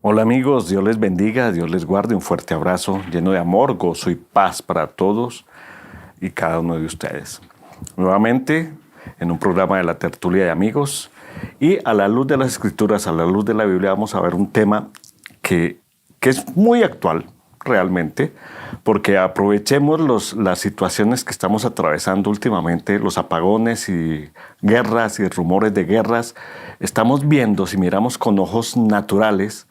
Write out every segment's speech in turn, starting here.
Hola amigos, Dios les bendiga, Dios les guarde, un fuerte abrazo lleno de amor, gozo y paz para todos y cada uno de ustedes. Nuevamente en un programa de la tertulia de amigos y a la luz de las escrituras, a la luz de la Biblia vamos a ver un tema que es muy actual realmente, porque aprovechemos las situaciones que estamos atravesando últimamente, los apagones y guerras y rumores de guerras. Estamos viendo, si miramos con ojos naturales,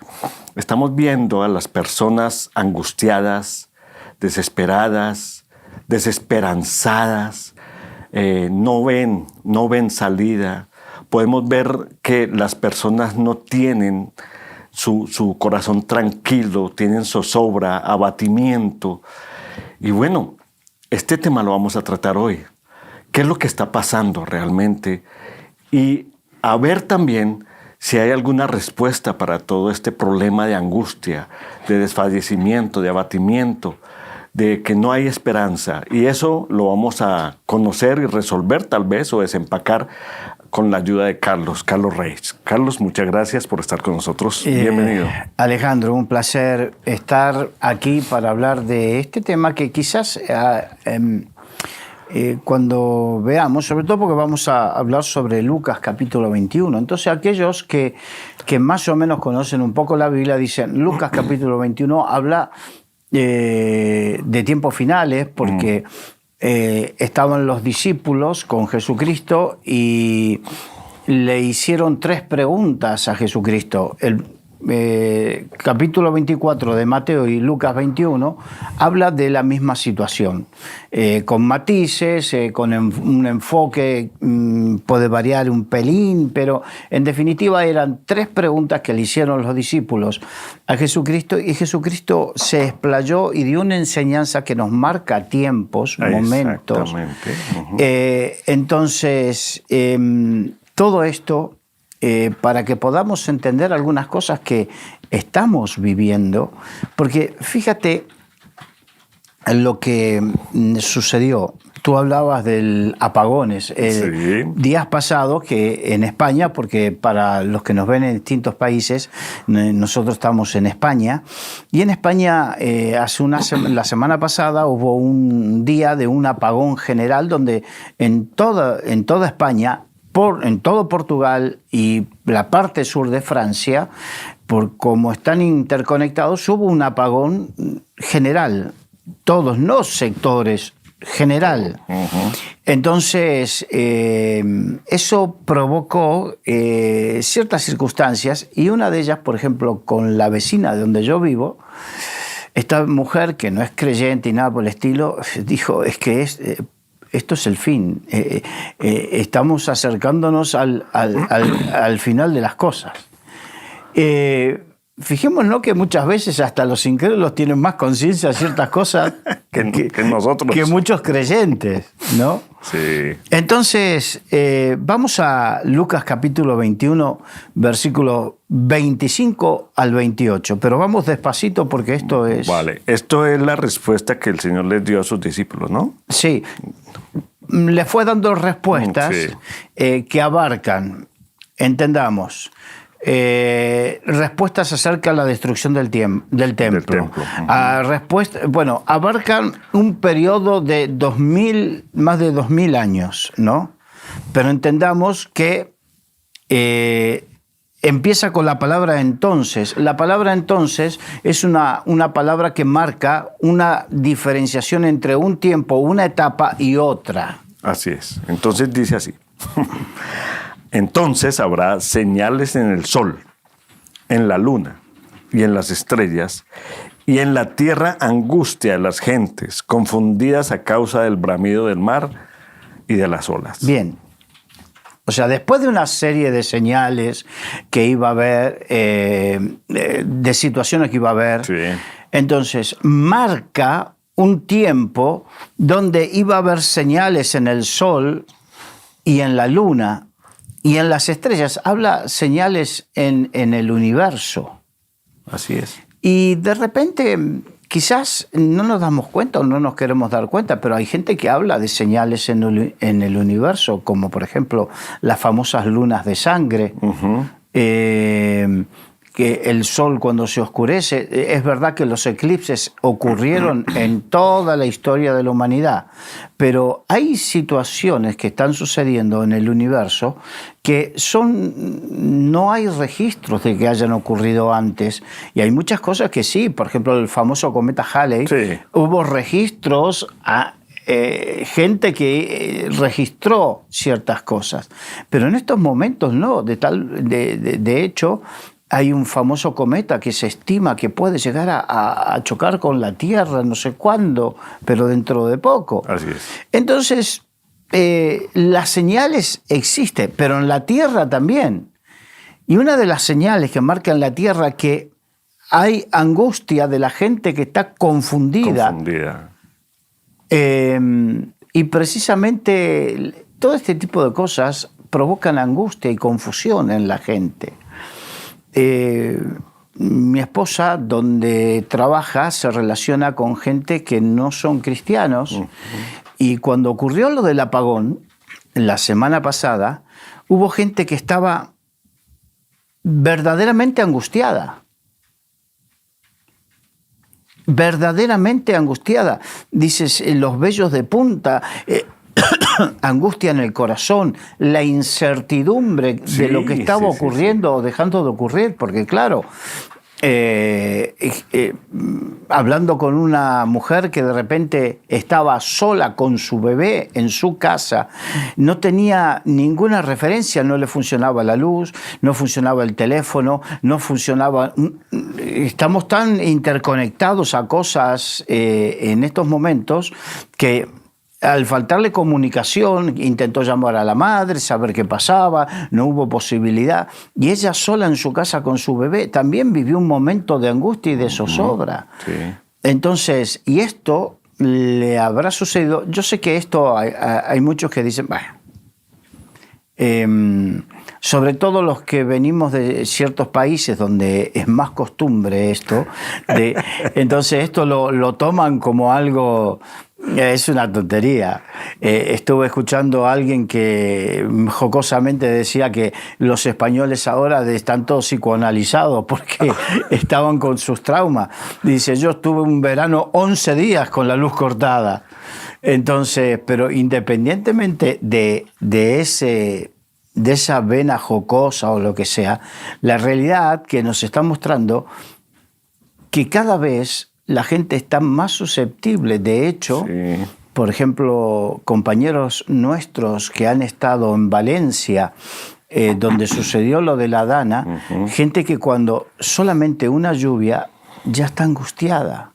estamos viendo a las personas angustiadas, desesperadas, desesperanzadas, no ven salida. Podemos ver que las personas no tienen su corazón tranquilo, tienen zozobra, abatimiento. Y bueno, este tema lo vamos a tratar hoy. ¿Qué es lo que está pasando realmente? Y a ver también si hay alguna respuesta para todo este problema de angustia, de desfallecimiento, de abatimiento, de que no hay esperanza. Y eso lo vamos a conocer y resolver tal vez o desempacar con la ayuda de Carlos Reyes. Carlos, muchas gracias por estar con nosotros. Bienvenido. Alejandro, un placer estar aquí para hablar de este tema que quizás cuando veamos, sobre todo porque vamos a hablar sobre Lucas capítulo 21. Entonces aquellos que más o menos conocen un poco la Biblia dicen Lucas capítulo 21 habla de tiempos finales porque estaban los discípulos con Jesucristo y le hicieron 3 preguntas a Jesucristo. El capítulo 24 de Mateo y Lucas 21 habla de la misma situación, con matices, con un enfoque, puede variar un pelín, pero en definitiva eran 3 preguntas que le hicieron los discípulos a Jesucristo y Jesucristo se explayó y dio una enseñanza que nos marca tiempos, momentos. Entonces, todo esto para que podamos entender algunas cosas que estamos viviendo, porque fíjate lo que sucedió. Tú hablabas del apagones. Sí. Días pasados que en España, porque para los que nos ven en distintos países, nosotros estamos en España, y en España la semana pasada hubo un día de un apagón general donde en toda España, en todo Portugal y la parte sur de Francia, por como están interconectados, hubo un apagón general, todos los sectores, general. Entonces, eso provocó ciertas circunstancias y una de ellas, por ejemplo, con la vecina de donde yo vivo, esta mujer que no es creyente y nada por el estilo, dijo, es que esto es el fin. Estamos acercándonos al final de las cosas. Fijémonos que muchas veces hasta los incrédulos tienen más conciencia de ciertas cosas que nosotros. Que muchos creyentes, ¿no? Sí. Entonces, vamos a Lucas capítulo 21, versículo 25 al 28. Pero vamos despacito porque esto es... Vale, esto es la respuesta que el Señor les dio a sus discípulos, ¿no? Sí. Le fue dando respuestas que abarcan, entendamos, respuestas acerca de la destrucción del templo. Abarcan un periodo de más de 2000 años, ¿no? Pero entendamos que empieza con la palabra entonces. La palabra entonces es una palabra que marca una diferenciación entre un tiempo, una etapa y otra. Así es. Entonces dice así. Entonces habrá señales en el sol, en la luna y en las estrellas, y en la tierra angustia de las gentes, confundidas a causa del bramido del mar y de las olas. Bien. O sea, después de una serie de señales que iba a haber, de situaciones que iba a haber, sí. Entonces marca un tiempo donde iba a haber señales en el sol y en la luna y en las estrellas. Habla señales en el universo. Así es. Y de repente quizás no nos damos cuenta o no nos queremos dar cuenta, pero hay gente que habla de señales en el universo, como por ejemplo las famosas lunas de sangre, que el sol cuando se oscurece, es verdad que los eclipses ocurrieron en toda la historia de la humanidad, pero hay situaciones que están sucediendo en el universo que no hay registros de que hayan ocurrido antes, y hay muchas cosas que sí. Por ejemplo, el famoso cometa Halley, sí. Hubo registros gente que registró ciertas cosas, pero en estos momentos no. De hecho, hay un famoso cometa que se estima que puede llegar a chocar con la Tierra, no sé cuándo, pero dentro de poco. Así es. Entonces, las señales existen, pero en la Tierra también. Y una de las señales que marcan la Tierra es que hay angustia de la gente que está confundida. Y precisamente todo este tipo de cosas provocan angustia y confusión en la gente. Mi esposa, donde trabaja, se relaciona con gente que no son cristianos. Uh-huh. Y cuando ocurrió lo del apagón, la semana pasada, hubo gente que estaba verdaderamente angustiada. Verdaderamente angustiada. Dices, los vellos de punta, angustia en el corazón, la incertidumbre de lo que estaba ocurriendo o dejando de ocurrir, porque claro, hablando con una mujer que de repente estaba sola con su bebé en su casa, no tenía ninguna referencia, no le funcionaba la luz, no funcionaba el teléfono, no funcionaba. Estamos tan interconectados a cosas en estos momentos que al faltarle comunicación, intentó llamar a la madre, saber qué pasaba, no hubo posibilidad. Y ella sola en su casa con su bebé también vivió un momento de angustia y de zozobra. Sí. Entonces, y esto le habrá sucedido. Yo sé que esto hay muchos que dicen, bueno, sobre todo los que venimos de ciertos países donde es más costumbre esto, entonces esto lo toman como algo. Es una tontería. Estuve escuchando a alguien que jocosamente decía que los españoles ahora están todos psicoanalizados porque estaban con sus traumas. Dice, yo estuve un verano 11 días con la luz cortada. Entonces, pero independientemente de esa vena jocosa o lo que sea, la realidad que nos está mostrando que cada vez la gente está más susceptible. De hecho, sí. Por ejemplo, compañeros nuestros que han estado en Valencia, donde sucedió lo de la Dana, uh-huh. Gente que cuando solamente una lluvia ya está angustiada.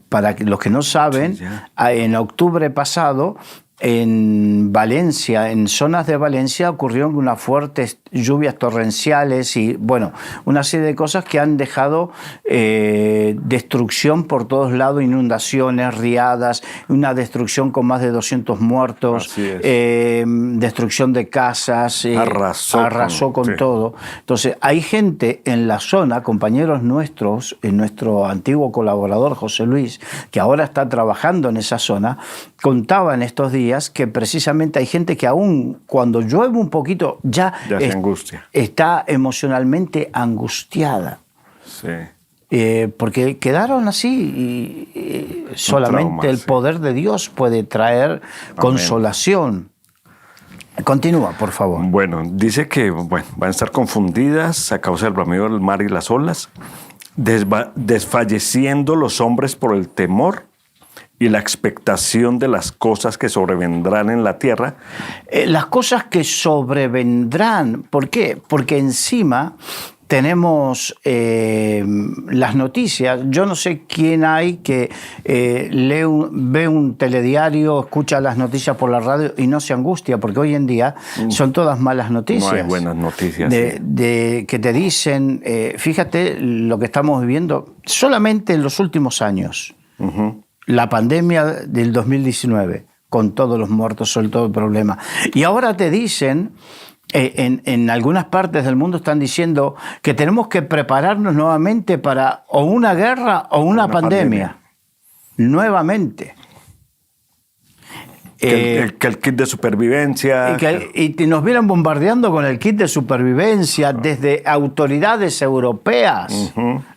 Para los que no saben, sí, en octubre pasado, en Valencia, en zonas de Valencia, ocurrieron unas fuertes lluvias torrenciales y, bueno, una serie de cosas que han dejado destrucción por todos lados, inundaciones, riadas, una destrucción con más de 200 muertos, destrucción de casas, arrasó con todo. Entonces, hay gente en la zona, compañeros nuestros, nuestro antiguo colaborador José Luis, que ahora está trabajando en esa zona, contaba en estos días que precisamente hay gente que aún cuando llueve un poquito ya se angustia. Está emocionalmente angustiada. Sí. Porque quedaron así y solamente trauma, el poder de Dios puede traer consolación. Continúa, por favor. Bueno, dice que van a estar confundidas a causa del bramido del mar y las olas, desfalleciendo los hombres por el temor y la expectación de las cosas que sobrevendrán en la tierra. Las cosas que sobrevendrán, ¿por qué? Porque encima tenemos las noticias. Yo no sé quién hay que ve un telediario, escucha las noticias por la radio y no se angustia, porque hoy en día son todas malas noticias. No hay buenas noticias. Que te dicen, fíjate lo que estamos viviendo solamente en los últimos años. Uh-huh. La pandemia del 2019, con todos los muertos, sobre todo el problema. Y ahora te dicen, en algunas partes del mundo están diciendo que tenemos que prepararnos nuevamente para o una guerra o una pandemia. Nuevamente. Que el kit de supervivencia. Y nos vienen bombardeando con el kit de supervivencia desde autoridades europeas.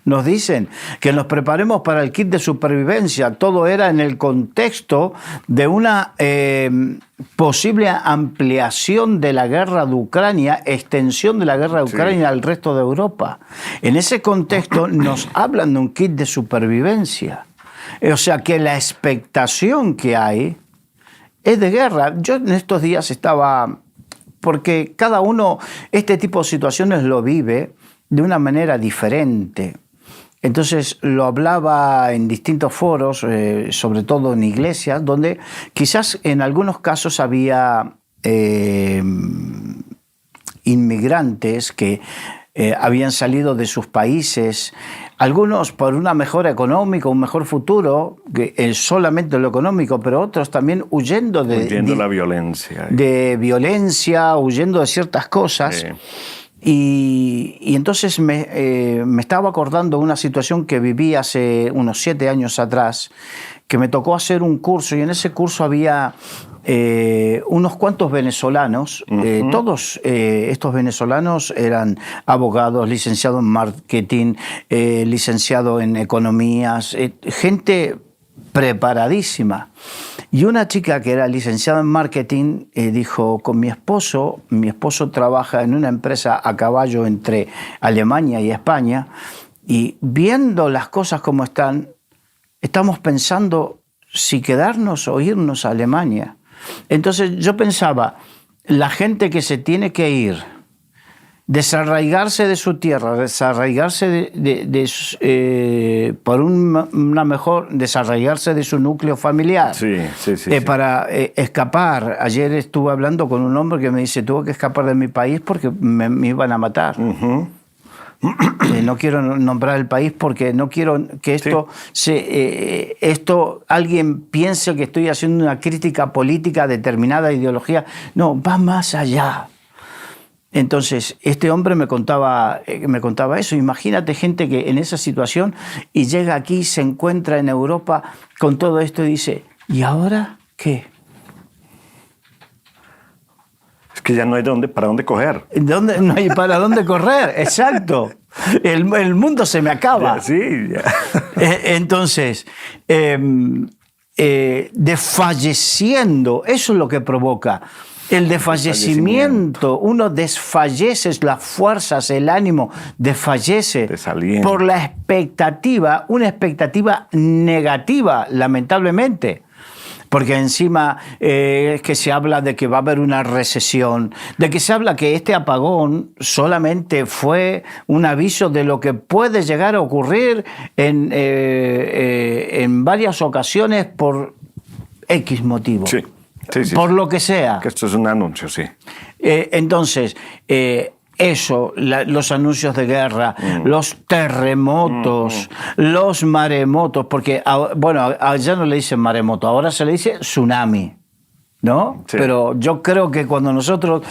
Nos dicen que nos preparemos para el kit de supervivencia. Todo era en el contexto de una posible ampliación de la guerra de Ucrania, extensión de la guerra de Ucrania al resto de Europa. En ese contexto nos hablan de un kit de supervivencia. O sea que la expectación que hay es de guerra. Yo en estos días estaba, porque cada uno este tipo de situaciones lo vive de una manera diferente. Entonces lo hablaba en distintos foros, sobre todo en iglesias, donde quizás en algunos casos había inmigrantes que habían salido de sus países, algunos por una mejora económica, un mejor futuro, solamente lo económico, pero otros también huyendo de la violencia. De violencia, huyendo de ciertas cosas. Sí. Y entonces me estaba acordando de una situación que viví hace unos 7 años atrás, que me tocó hacer un curso, y en ese curso había unos cuantos venezolanos. Todos estos venezolanos eran abogados, licenciados en marketing, licenciados en economías, gente preparadísima. Y una chica que era licenciada en marketing dijo, con mi esposo trabaja en una empresa a caballo entre Alemania y España, y viendo las cosas como están, estamos pensando si quedarnos o irnos a Alemania. Entonces yo pensaba, la gente que se tiene que ir, desarraigarse de su tierra, desarraigarse desarraigarse de su núcleo familiar, Sí. para escapar. Ayer estuve hablando con un hombre que me dice, tuve que escapar de mi país porque me iban a matar. No quiero nombrar el país porque no quiero que alguien piense que estoy haciendo una crítica política a determinada ideología. No, va más allá. Entonces, este hombre me contaba eso. Imagínate gente que en esa situación y llega aquí, se encuentra en Europa con todo esto y dice, ¿y ahora qué? Es que ya no hay para dónde coger. No hay para dónde correr, exacto. El mundo se me acaba. Ya. Entonces, desfalleciendo, eso es lo que provoca. El desfallecimiento, uno desfallece, las fuerzas, el ánimo, desfallece por la expectativa, una expectativa negativa, lamentablemente. Porque encima es que se habla de que va a haber una recesión, de que se habla que este apagón solamente fue un aviso de lo que puede llegar a ocurrir en varias ocasiones por X motivo. Sí. Por lo que sea. Que esto es un anuncio, sí. Entonces, los anuncios de guerra, los terremotos, los maremotos, porque, ya no le dicen maremoto, ahora se le dice tsunami, ¿no? Sí. Pero yo creo que cuando nosotros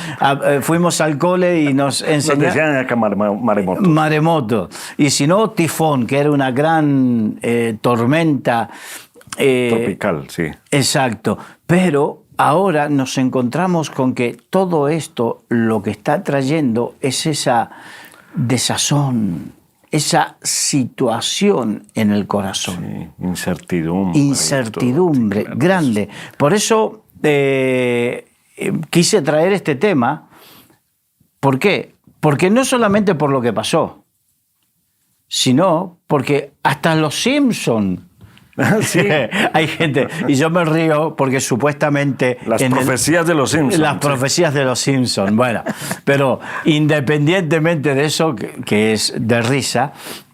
fuimos al cole y nos enseñaron... Nos decían acá maremoto. Maremoto. Y si no, tifón, que era una gran tormenta... tropical, sí. Exacto. Pero ahora nos encontramos con que todo esto lo que está trayendo es esa desazón, esa situación en el corazón. Sí, incertidumbre. Incertidumbre grande. Por eso quise traer este tema. ¿Por qué? Porque no solamente por lo que pasó, sino porque hasta los Simpsons... Sí. Hay gente, y yo me río porque supuestamente... Las profecías de los Simpsons. Las profecías de los Simpsons, bueno, pero independientemente de eso, que es de risa,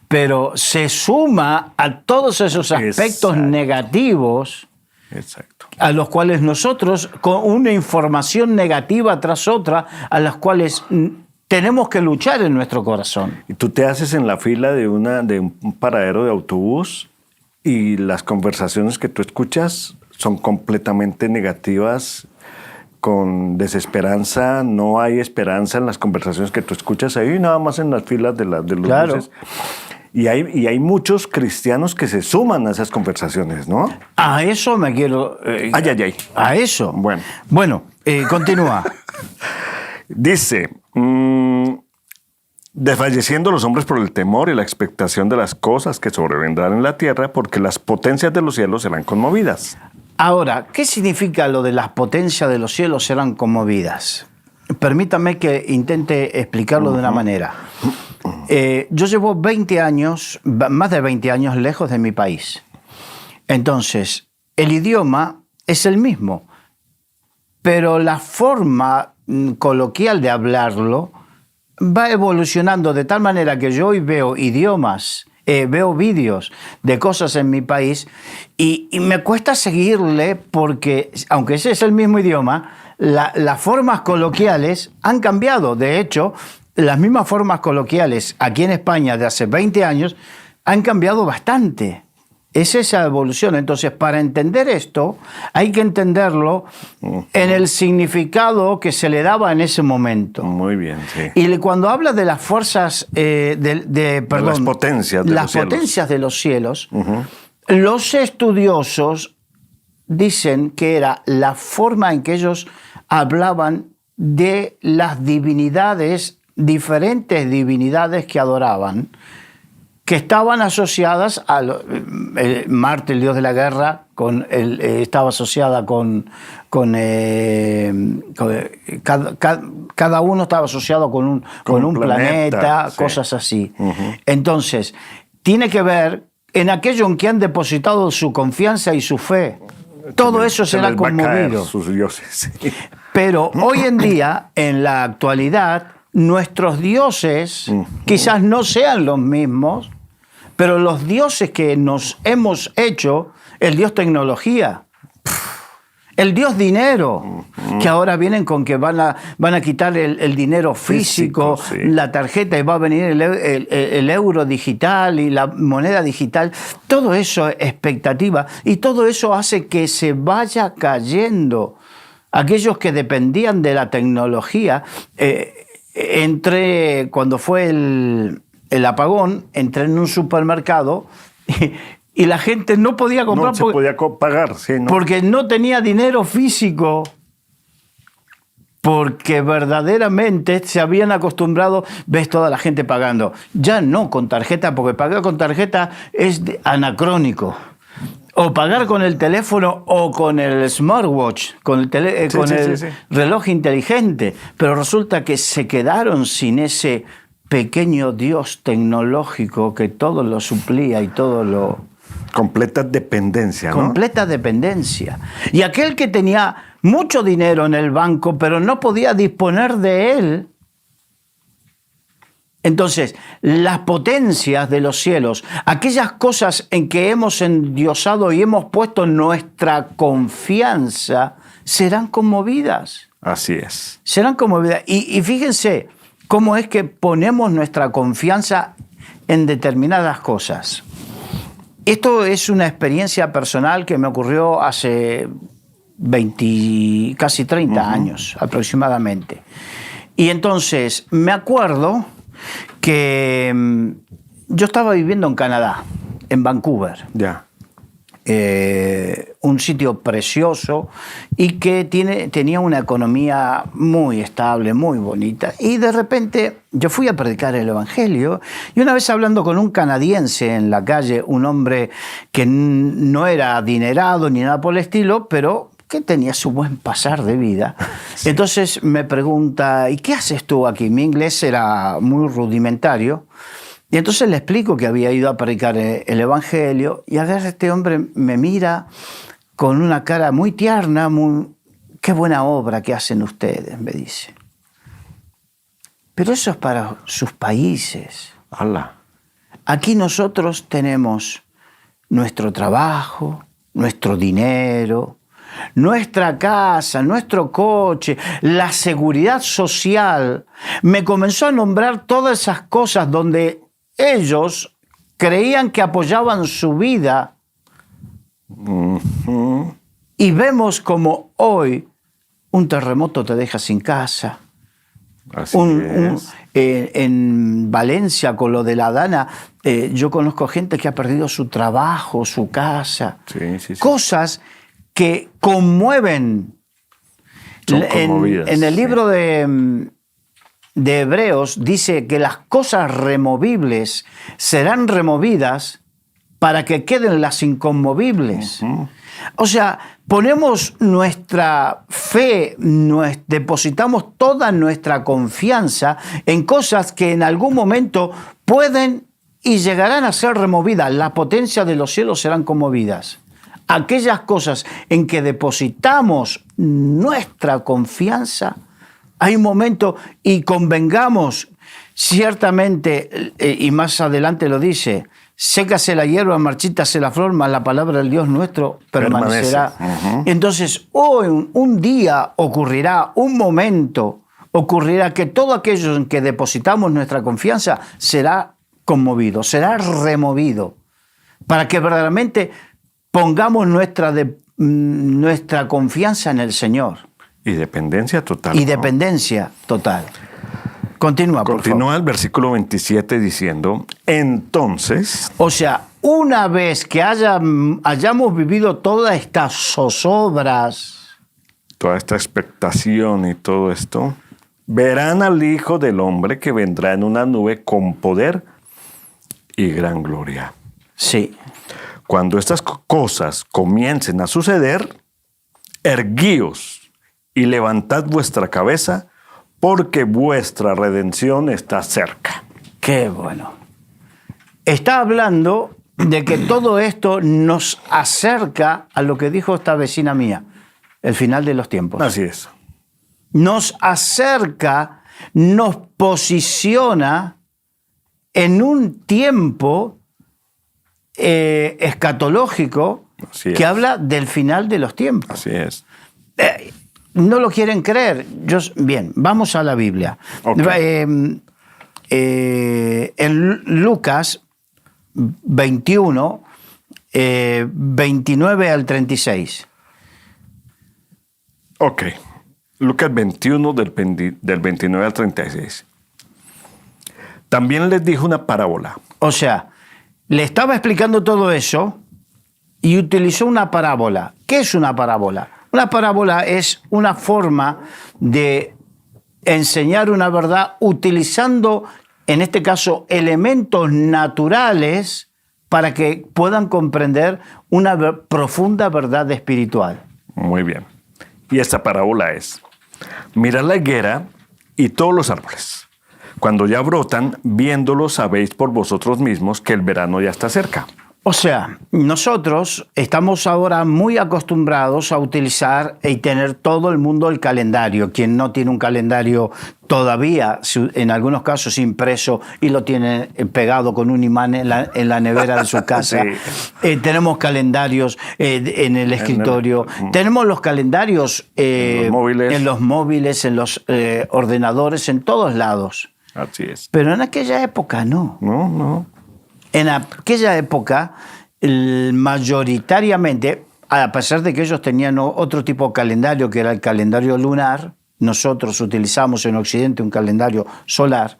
pero se suma a todos esos aspectos negativos. Exacto. A los cuales nosotros, con una información negativa tras otra, a las cuales tenemos que luchar en nuestro corazón. Y tú te haces en la fila de un paradero de autobús y las conversaciones que tú escuchas son completamente negativas, con desesperanza. No hay esperanza en las conversaciones que tú escuchas ahí, nada más en las filas de los buses. Y hay muchos cristianos que se suman a esas conversaciones, ¿no? A eso me quiero... Ay. A eso. Bueno, continúa. Dice, desfalleciendo los hombres por el temor y la expectación de las cosas que sobrevendrán en la tierra, porque las potencias de los cielos serán conmovidas. Ahora, ¿qué significa lo de las potencias de los cielos serán conmovidas? Permítame que intente explicarlo de una manera. Yo llevo 20 años, más de 20 años lejos de mi país. Entonces, el idioma es el mismo, pero la forma coloquial de hablarlo va evolucionando de tal manera que yo hoy veo idiomas, veo vídeos de cosas en mi país y me cuesta seguirle porque, aunque ese es el mismo idioma, las formas coloquiales han cambiado. De hecho, las mismas formas coloquiales aquí en España de hace 20 años han cambiado bastante. Es esa evolución. Entonces, para entender esto, hay que entenderlo en el significado que se le daba en ese momento. Muy bien, sí. Y cuando habla de las fuerzas, las potencias de los cielos, los estudiosos dicen que era la forma en que ellos hablaban de las divinidades, diferentes divinidades que adoraban, que estaban asociadas a Marte, el dios de la guerra, estaba asociada cada uno estaba asociado con un planeta, sí. Cosas así. Entonces, tiene que ver en aquello en que han depositado su confianza y su fe. Todo eso será conmovido. Sus dioses. Sí. Pero hoy en día, en la actualidad, nuestros dioses quizás no sean los mismos, pero los dioses que nos hemos hecho, el dios tecnología, el dios dinero, que ahora vienen con que van a quitar el dinero físico, sí. La tarjeta, y va a venir el euro digital y la moneda digital. Todo eso es expectativa y todo eso hace que se vaya cayendo. Aquellos que dependían de la tecnología, cuando fue el apagón, entré en un supermercado y la gente no podía comprar. No se podía pagar, sí, ¿no? Porque no tenía dinero físico. Porque verdaderamente se habían acostumbrado, ves toda la gente pagando. Ya no con tarjeta, porque pagar con tarjeta es anacrónico. O pagar con el teléfono o con el smartwatch, con el reloj inteligente. Pero resulta que se quedaron sin ese pequeño Dios tecnológico que todo lo suplía y todo lo... Completa dependencia, ¿no? Completa dependencia. Y aquel que tenía mucho dinero en el banco, pero no podía disponer de él. Entonces, las potencias de los cielos, aquellas cosas en que hemos endiosado y hemos puesto nuestra confianza, serán conmovidas. Así es. Serán conmovidas. Y fíjense cómo es que ponemos nuestra confianza en determinadas cosas. Esto es una experiencia personal que me ocurrió hace casi 30 años aproximadamente. Y entonces me acuerdo que yo estaba viviendo en Canadá, en Vancouver. Ya. Un sitio precioso y que tenía una economía muy estable, muy bonita. Y de repente yo fui a predicar el Evangelio y una vez hablando con un canadiense en la calle, un hombre que no era adinerado ni nada por el estilo, pero que tenía su buen pasar de vida. Sí. Entonces me pregunta, ¿y qué haces tú aquí? Mi inglés era muy rudimentario. Y entonces le explico que había ido a predicar el Evangelio y a ver, este hombre me mira con una cara muy tierna, qué buena obra que hacen ustedes, me dice. Pero eso es para sus países. ¡Hala! Aquí nosotros tenemos nuestro trabajo, nuestro dinero, nuestra casa, nuestro coche, la seguridad social. Me comenzó a nombrar todas esas cosas donde ellos creían que apoyaban su vida. Y vemos como hoy un terremoto te deja sin casa. Así en Valencia con lo de la Dana, yo conozco gente que ha perdido su trabajo, su casa, Sí. cosas que conmueven. Son conmovidas, En el libro de Hebreos dice que las cosas removibles serán removidas para que queden las inconmovibles. O sea, ponemos nuestra fe, depositamos toda nuestra confianza en cosas que en algún momento pueden y llegarán a ser removidas. La potencia de los cielos serán conmovidas. Aquellas cosas en que depositamos nuestra confianza, hay un momento, y convengamos, ciertamente, y más adelante lo dice, sécase la hierba, marchítase la flor, mas la palabra del Dios nuestro permanecerá. Entonces, hoy, un día ocurrirá, un momento ocurrirá que todo aquello en que depositamos nuestra confianza será conmovido, será removido, para que verdaderamente pongamos nuestra confianza en el Señor. Y dependencia total. Y dependencia total. Continúa, por favor. Continúa el versículo 27 diciendo, entonces... O sea, una vez que hayamos vivido todas estas zozobras, toda esta expectación y todo esto, verán al Hijo del Hombre que vendrá en una nube con poder y gran gloria. Sí. Cuando estas cosas comiencen a suceder, erguíos y levantad vuestra cabeza, porque vuestra redención está cerca. Qué bueno. Está hablando de que todo esto nos acerca a lo que dijo esta vecina mía, el final de los tiempos. Así es. Nos acerca, nos posiciona en un tiempo escatológico que habla del final de los tiempos. Así es. No lo quieren creer. Bien, vamos a la Biblia. Okay. En Lucas 21, 29 al 36. Ok. Lucas 21 del 29 al 36. También les dijo una parábola. O sea, le estaba explicando todo eso y utilizó una parábola. ¿Qué es una parábola? Una parábola es una forma de enseñar una verdad utilizando, en este caso, elementos naturales para que puedan comprender una profunda verdad espiritual. Muy bien. Y esta parábola es, mirad la higuera y todos los árboles. Cuando ya brotan, viéndolos sabéis por vosotros mismos que el verano ya está cerca. O sea, nosotros estamos ahora muy acostumbrados a utilizar y tener todo el mundo el calendario. Quien no tiene un calendario todavía, en algunos casos impreso, y lo tiene pegado con un imán en la nevera de su casa. Sí. Tenemos calendarios en el escritorio. Tenemos los calendarios en los móviles, en los ordenadores, en todos lados. Así es. Pero en aquella época no. No. En aquella época, mayoritariamente, a pesar de que ellos tenían otro tipo de calendario, que era el calendario lunar, nosotros utilizamos en Occidente un calendario solar,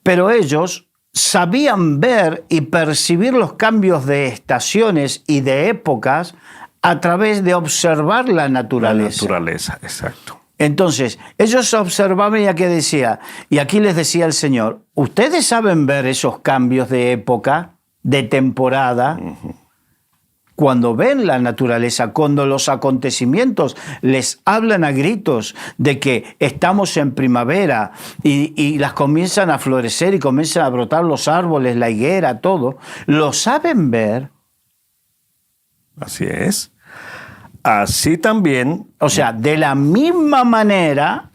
pero ellos sabían ver y percibir los cambios de estaciones y de épocas a través de observar la naturaleza. La naturaleza, exacto. Entonces, ellos observaban y aquí decía, y aquí les decía el Señor, ¿ustedes saben ver esos cambios de época, de temporada? Cuando ven la naturaleza, cuando los acontecimientos les hablan a gritos de que estamos en primavera y las comienzan a florecer y comienzan a brotar los árboles, la higuera, todo, ¿lo saben ver? Así es. Así también... O sea, de la misma manera...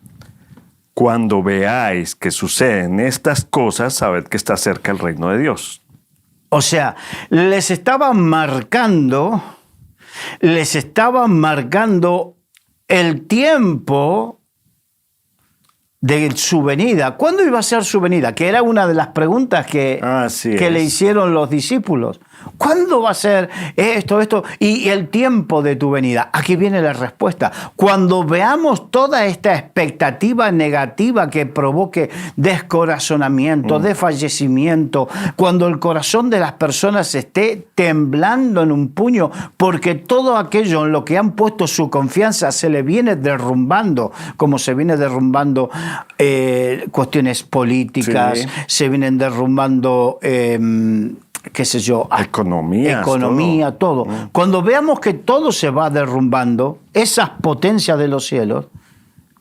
Cuando veáis que suceden estas cosas, sabed que está cerca el reino de Dios. O sea, les estaban marcando el tiempo de su venida. ¿Cuándo iba a ser su venida? Que era una de las preguntas que le hicieron los discípulos. ¿Cuándo va a ser esto y el tiempo de tu venida? Aquí viene la respuesta. Cuando veamos toda esta expectativa negativa que provoque descorazonamiento, desfallecimiento, cuando el corazón de las personas esté temblando en un puño, porque todo aquello en lo que han puesto su confianza se le viene derrumbando, como se viene derrumbando cuestiones políticas, Sí. se vienen derrumbando... qué sé yo, economía, todo. Cuando veamos que todo se va derrumbando, esas potencias de los cielos,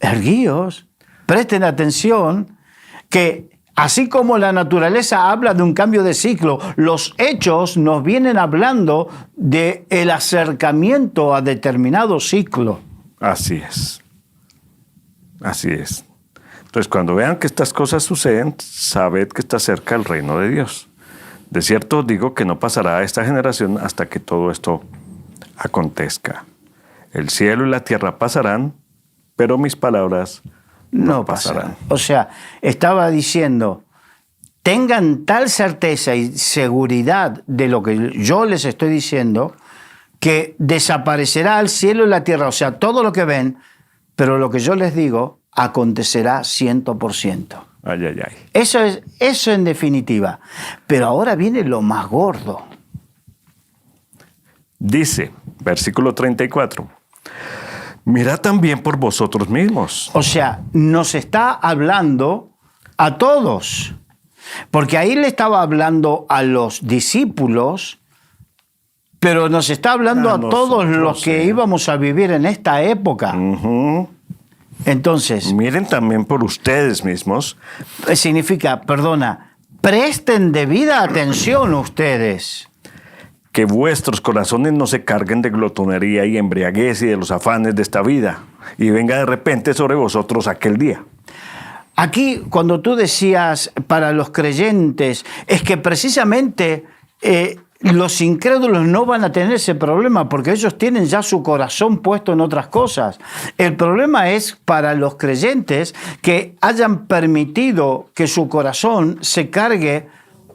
erguíos, presten atención, que así como la naturaleza habla de un cambio de ciclo, los hechos nos vienen hablando de el acercamiento a determinado ciclo. Así es. Así es. Entonces, cuando vean que estas cosas suceden, sabed que está cerca el reino de Dios. De cierto os digo que no pasará a esta generación hasta que todo esto acontezca. El cielo y la tierra pasarán, pero mis palabras no pasarán. O sea, estaba diciendo, tengan tal certeza y seguridad de lo que yo les estoy diciendo, que desaparecerá el cielo y la tierra, o sea, todo lo que ven, pero lo que yo les digo acontecerá 100%. Ay, ay, ay. Eso en definitiva. Pero ahora viene lo más gordo. Dice, versículo 34, mirad también por vosotros mismos. O sea, nos está hablando a todos. Porque ahí le estaba hablando a los discípulos, pero nos está hablando a todos los que íbamos a vivir en esta época. Entonces, miren también por ustedes mismos. Significa, presten debida atención ustedes. Que vuestros corazones no se carguen de glotonería y embriaguez y de los afanes de esta vida, y venga de repente sobre vosotros aquel día. Aquí, cuando tú decías para los creyentes, es que precisamente los incrédulos no van a tener ese problema porque ellos tienen ya su corazón puesto en otras cosas. El problema es para los creyentes que hayan permitido que su corazón se cargue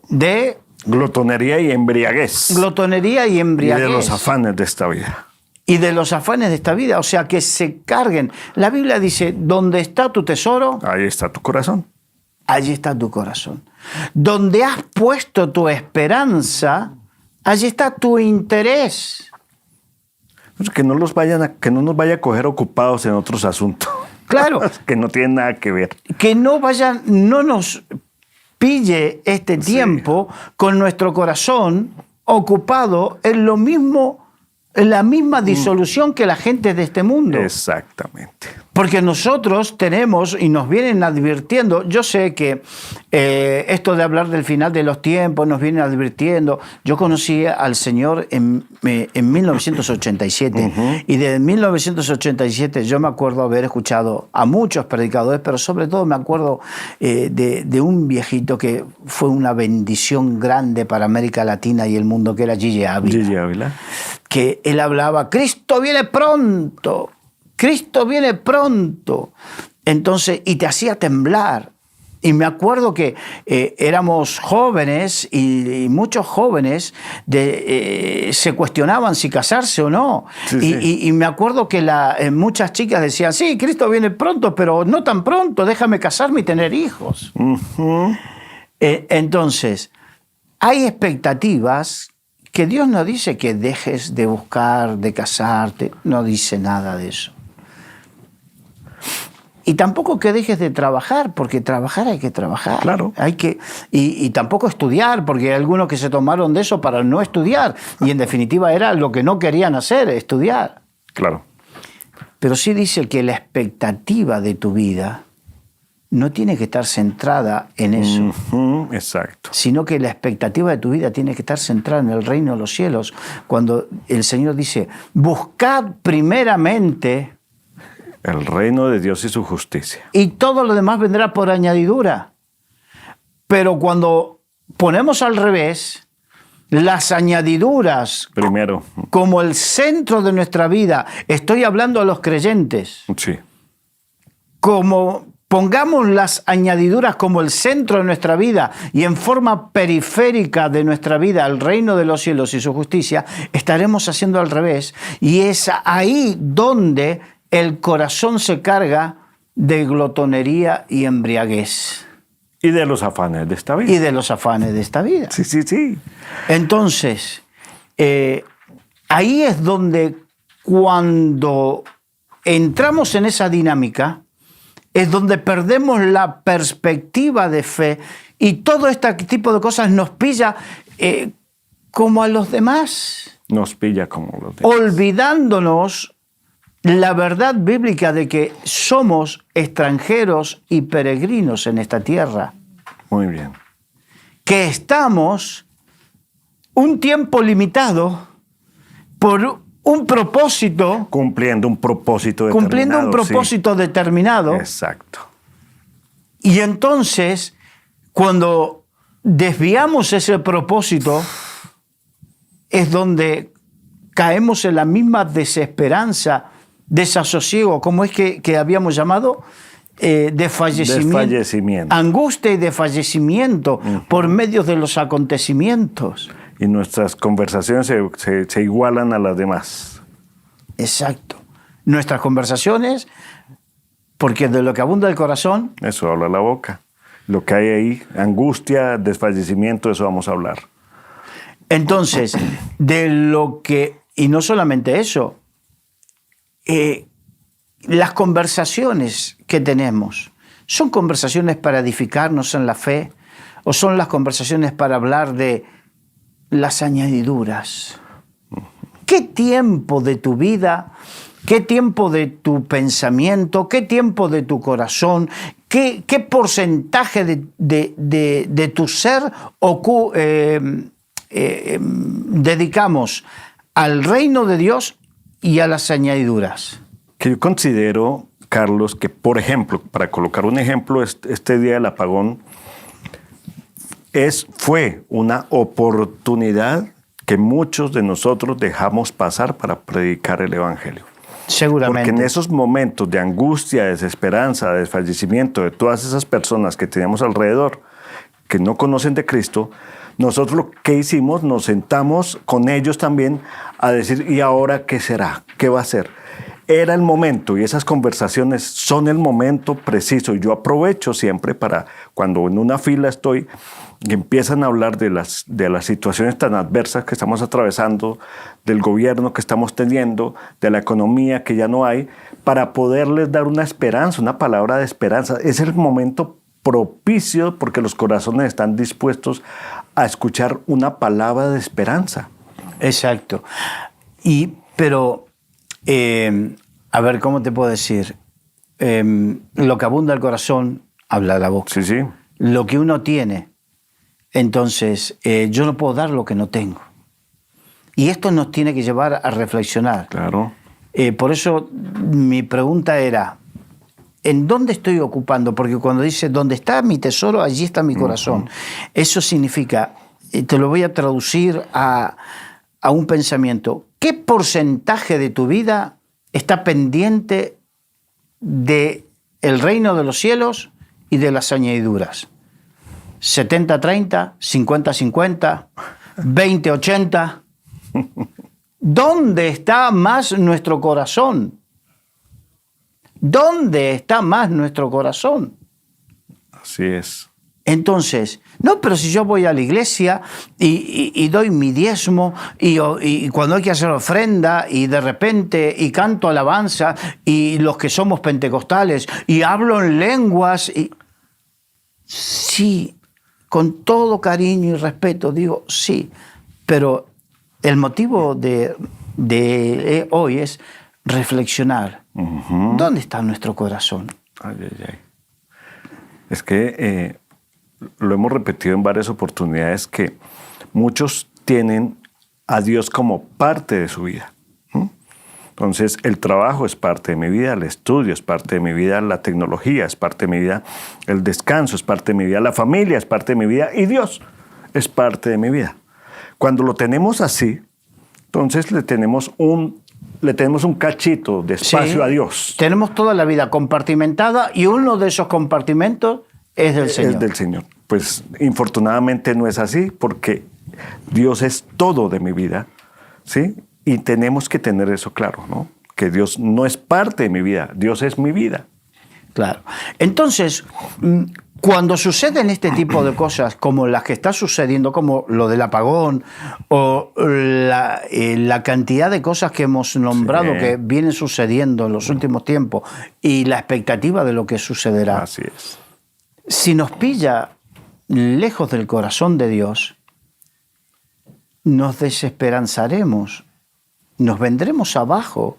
de glotonería y embriaguez. Glotonería y embriaguez. Y de los afanes de esta vida. Y de los afanes de esta vida, o sea, que se carguen. La Biblia dice, donde está tu tesoro, ahí está tu corazón. Allí está tu corazón. Donde has puesto tu esperanza, allí está tu interés. Que no nos vaya a coger ocupados en otros asuntos. Claro. Que no tienen nada que ver. Que no nos pille este tiempo con nuestro corazón ocupado en lo mismo, en la misma disolución que la gente de este mundo. Exactamente. Porque nosotros tenemos, y nos vienen advirtiendo, yo sé que esto de hablar del final de los tiempos nos viene advirtiendo. Yo conocí al Señor en 1987, y desde 1987 yo me acuerdo haber escuchado a muchos predicadores, pero sobre todo me acuerdo de un viejito que fue una bendición grande para América Latina y el mundo, que era Gigi Ávila. Gigi Ávila. Que él hablaba, Cristo viene pronto. Cristo viene pronto. Entonces, y te hacía temblar. Y me acuerdo que éramos jóvenes y muchos jóvenes se cuestionaban si casarse o no. Sí. Y me acuerdo que muchas chicas decían, sí, Cristo viene pronto, pero no tan pronto, déjame casarme y tener hijos. Entonces, hay expectativas que Dios no dice que dejes de buscar, de casarte, no dice nada de eso. Y tampoco que dejes de trabajar, porque trabajar hay que trabajar. Claro. Y tampoco estudiar, porque hay algunos que se tomaron de eso para no estudiar. Y en definitiva era lo que no querían hacer, estudiar. Claro. Pero sí dice que la expectativa de tu vida no tiene que estar centrada en eso. Exacto. Sino que la expectativa de tu vida tiene que estar centrada en el reino de los cielos. Cuando el Señor dice, buscad primeramente el reino de Dios y su justicia. Y todo lo demás vendrá por añadidura. Pero cuando ponemos al revés, las añadiduras primero, como el centro de nuestra vida, estoy hablando a los creyentes, sí, como pongamos las añadiduras como el centro de nuestra vida y en forma periférica de nuestra vida al reino de los cielos y su justicia, estaremos haciendo al revés. Y es ahí donde el corazón se carga de glotonería y embriaguez. Y de los afanes de esta vida. Y de los afanes de esta vida. Sí, sí, sí. Entonces, ahí es donde cuando entramos en esa dinámica, es donde perdemos la perspectiva de fe y todo este tipo de cosas nos pilla como a los demás. Nos pilla como los demás. Olvidándonos la verdad bíblica de que somos extranjeros y peregrinos en esta tierra. Muy bien. Que estamos un tiempo limitado por un propósito. Cumpliendo un propósito determinado. Cumpliendo un propósito determinado. Exacto. Y entonces, cuando desviamos ese propósito, es donde caemos en la misma desesperanza, desasosiego, como es que habíamos llamado, desfallecimiento. Angustia y desfallecimiento por medio de los acontecimientos. Y nuestras conversaciones se igualan a las demás. Exacto. Nuestras conversaciones, porque de lo que abunda el corazón... Eso habla la boca. Lo que hay ahí, angustia, desfallecimiento, eso vamos a hablar. Entonces, de lo que... Y no solamente eso, las conversaciones que tenemos, ¿son conversaciones para edificarnos en la fe? ¿O son las conversaciones para hablar de las añadiduras? ¿Qué tiempo de tu vida, qué tiempo de tu pensamiento, qué tiempo de tu corazón, qué porcentaje de tu ser dedicamos al reino de Dios y a las añadiduras? Que yo considero, Carlos, que por ejemplo, para colocar un ejemplo, este día del apagón fue una oportunidad que muchos de nosotros dejamos pasar para predicar el Evangelio. Seguramente. Porque en esos momentos de angustia, desesperanza, desfallecimiento de todas esas personas que teníamos alrededor, que no conocen de Cristo, nosotros lo que hicimos, nos sentamos con ellos también a decir, ¿y ahora qué será? ¿Qué va a ser? Era el momento, y esas conversaciones son el momento preciso. Y yo aprovecho siempre para, cuando en una fila estoy y empiezan a hablar de las situaciones tan adversas que estamos atravesando, del gobierno que estamos teniendo, de la economía que ya no hay, para poderles dar una esperanza, una palabra de esperanza. Es el momento propicio porque los corazones están dispuestos a escuchar una palabra de esperanza. Exacto. Pero, a ver, ¿cómo te puedo decir? Lo que abunda el corazón, habla la boca. Sí, sí. Lo que uno tiene, entonces, yo no puedo dar lo que no tengo. Y esto nos tiene que llevar a reflexionar. Claro. Por eso mi pregunta era, ¿en dónde estoy ocupando? Porque cuando dice, ¿dónde está mi tesoro? Allí está mi corazón. Eso significa, te lo voy a traducir a un pensamiento. ¿Qué porcentaje de tu vida está pendiente del reino de los cielos y de las añadiduras? ¿70-30? ¿50-50? ¿20-80? ¿Dónde está más nuestro corazón? ¿Dónde está más nuestro corazón? Así es. Entonces, no, pero si yo voy a la iglesia y doy mi diezmo y cuando hay que hacer ofrenda y de repente y canto alabanza y los que somos pentecostales y hablo en lenguas, sí, con todo cariño y respeto digo sí, pero el motivo de hoy es reflexionar. ¿Dónde está nuestro corazón? Ay, ay, ay. Es que lo hemos repetido en varias oportunidades que muchos tienen a Dios como parte de su vida. Entonces, el trabajo es parte de mi vida, el estudio es parte de mi vida, la tecnología es parte de mi vida, el descanso es parte de mi vida, la familia es parte de mi vida y Dios es parte de mi vida. Cuando lo tenemos así, entonces le tenemos un le tenemos un cachito de espacio Sí. a Dios. Tenemos toda la vida compartimentada y uno de esos compartimentos es del Señor. Es del Señor. Pues infortunadamente no es así, porque Dios es todo de mi vida, ¿sí? Y tenemos que tener eso claro, ¿no? Que Dios no es parte de mi vida, Dios es mi vida. Claro. Entonces, cuando suceden este tipo de cosas, como las que está sucediendo, como lo del apagón, o la cantidad de cosas que hemos nombrado Sí. que vienen sucediendo en los últimos tiempos, y la expectativa de lo que sucederá, Así es. si nos pilla lejos del corazón de Dios, nos desesperanzaremos, nos vendremos abajo.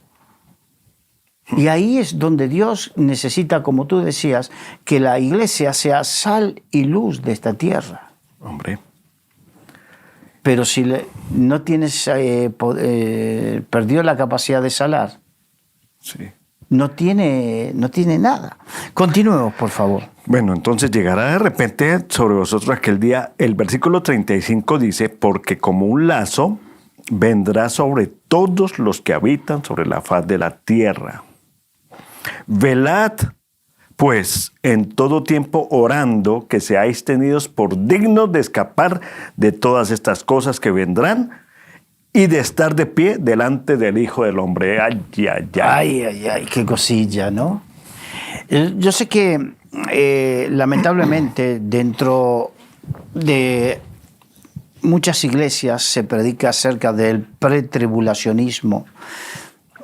Y ahí es donde Dios necesita, como tú decías, que la iglesia sea sal y luz de esta tierra. Hombre, Pero si no tienes, perdió la capacidad de salar, sí. no tiene nada. Continuemos, por favor. Bueno, entonces llegará de repente sobre vosotros aquel día, el versículo 35 dice, porque como un lazo vendrá sobre todos los que habitan sobre la faz de la tierra. Velad, pues, en todo tiempo orando, que seáis tenidos por dignos de escapar de todas estas cosas que vendrán y de estar de pie delante del Hijo del Hombre. Ay, ay, ay. Ay, ay, ay, qué cosilla, ¿no? Yo sé que lamentablemente dentro de muchas iglesias se predica acerca del pretribulacionismo.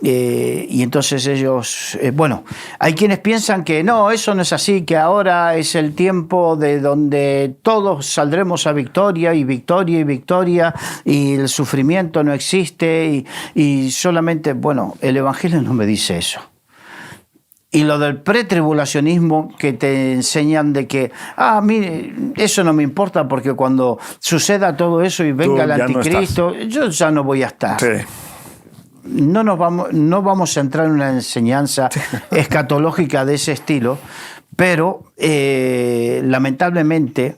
Y entonces ellos, bueno, hay quienes piensan que no, eso no es así, que ahora es el tiempo de donde todos saldremos a victoria y victoria y victoria y el sufrimiento no existe y solamente, bueno, el Evangelio no me dice eso. Y lo del pretribulacionismo que te enseñan de que, mire, eso no me importa porque cuando suceda todo eso y venga el anticristo, yo ya no voy a estar. Sí. No vamos a entrar en una enseñanza escatológica de ese estilo, pero lamentablemente